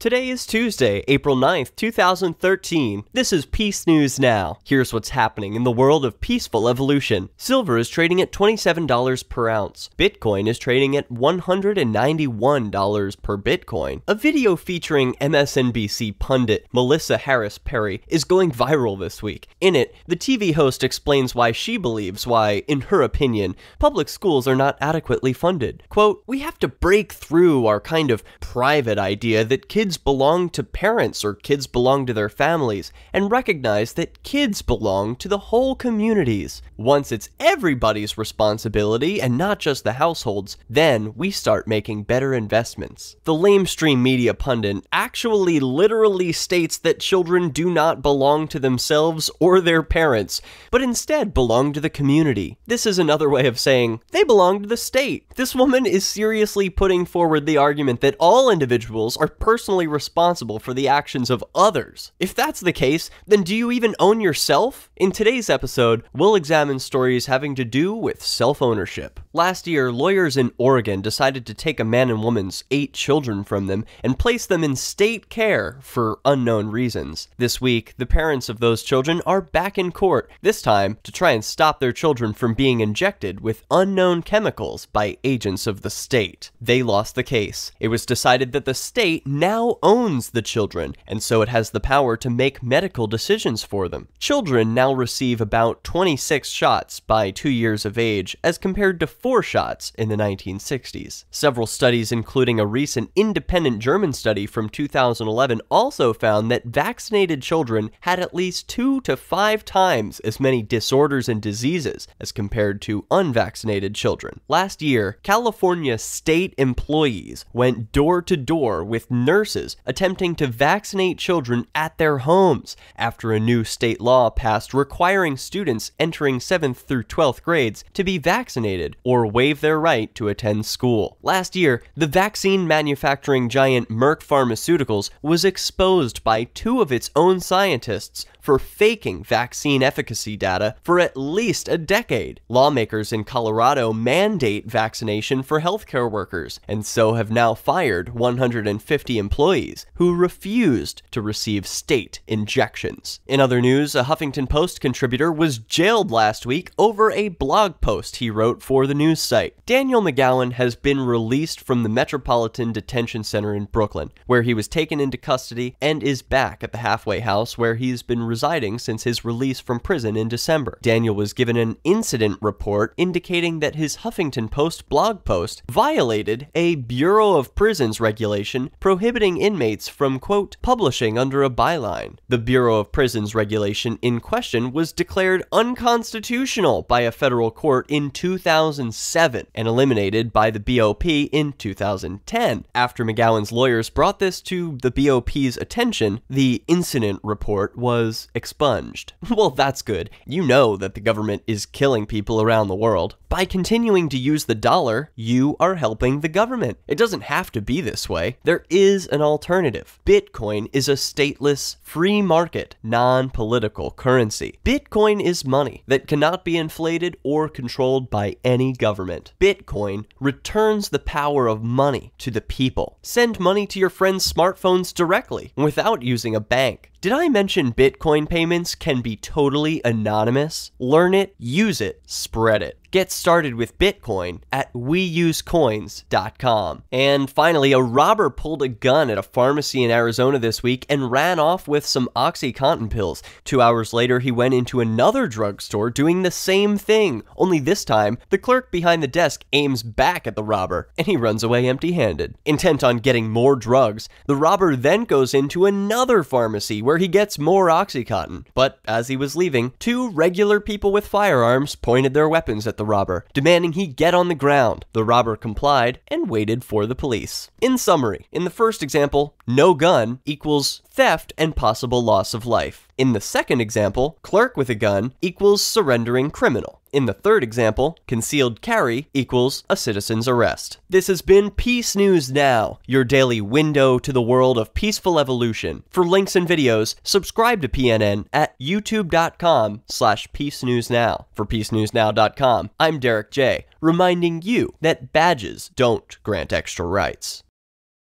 Today is Tuesday, April 9th, 2013. This is Peace News Now. Here's what's happening in the world of peaceful evolution. Silver is trading at $27 per ounce. Bitcoin is trading at $191 per Bitcoin. A video featuring MSNBC pundit Melissa Harris Perry is going viral this week. In it, the TV host explains why she believes why, in her opinion, public schools are not adequately funded. Quote, "We have to break through our kind of private idea that kids belong to parents or kids belong to their families and recognize that kids belong to the whole communities. Once it's everybody's responsibility and not just the households, then we start making better investments." The lamestream media pundit actually literally states that children do not belong to themselves or their parents, but instead belong to the community. This is another way of saying they belong to the state. This woman is seriously putting forward the argument that all individuals are personally responsible for the actions of others. If that's the case, then do you even own yourself? In today's episode, we'll examine stories having to do with self-ownership. Last year, lawyers in Oregon decided to take a man and woman's 8 children from them and place them in state care for unknown reasons. This week, the parents of those children are back in court, this time to try and stop their children from being injected with unknown chemicals by agents of the state. They lost the case. It was decided that the state now owns the children, and so it has the power to make medical decisions for them. Children now receive about 26 shots by 2 years of age, as compared to 4 shots in the 1960s. Several studies, including a recent independent German study from 2011, also found that vaccinated children had at least 2 to 5 times as many disorders and diseases as compared to unvaccinated children. Last year, California state employees went door to door with nurses attempting to vaccinate children at their homes after a new state law passed requiring students entering 7th through 12th grades to be vaccinated or waive their right to attend school. Last year, the vaccine manufacturing giant Merck Pharmaceuticals was exposed by 2 of its own scientists for faking vaccine efficacy data for at least a decade. Lawmakers in Colorado mandate vaccination for healthcare workers, and so have now fired 150 employees who refused to receive state injections. In other news, a Huffington Post contributor was jailed last week over a blog post he wrote for the news site. Daniel McGowan has been released from the Metropolitan Detention Center in Brooklyn, where he was taken into custody, and is back at the halfway house where he's been residing since his release from prison in December. Daniel was given an incident report indicating that his Huffington Post blog post violated a Bureau of Prisons regulation prohibiting inmates from, quote, publishing under a byline. The Bureau of Prisons regulation in question was declared unconstitutional by a federal court in 2007 and eliminated by the BOP in 2010. After McGowan's lawyers brought this to the BOP's attention, the incident report was expunged. Well, that's good. You know that the government is killing people around the world. By continuing to use the dollar, you are helping the government. It doesn't have to be this way. There is an alternative. Bitcoin is a stateless, free market, non-political currency. Bitcoin is money that cannot be inflated or controlled by any government. Bitcoin returns the power of money to the people. Send money to your friends' smartphones directly without using a bank. Did I mention Bitcoin payments can be totally anonymous? Learn it, use it, spread it. Get started with Bitcoin at weusecoins.com. And finally, a robber pulled a gun at a pharmacy in Arizona this week and ran off with some OxyContin pills. 2 hours later, he went into another drugstore doing the same thing, only this time, the clerk behind the desk aims back at the robber, and he runs away empty-handed. Intent on getting more drugs, the robber then goes into another pharmacy where he gets more OxyContin. But as he was leaving, 2 regular people with firearms pointed their weapons at the robber, demanding he get on the ground. The robber complied and waited for the police. In summary, in the first example, no gun equals theft and possible loss of life. In the second example, clerk with a gun equals surrendering criminal. In the third example, concealed carry equals a citizen's arrest. This has been Peace News Now, your daily window to the world of peaceful evolution. For links and videos, subscribe to PNN at youtube.com/peacenewsnow. For peacenewsnow.com, I'm Derek J, reminding you that badges don't grant extra rights.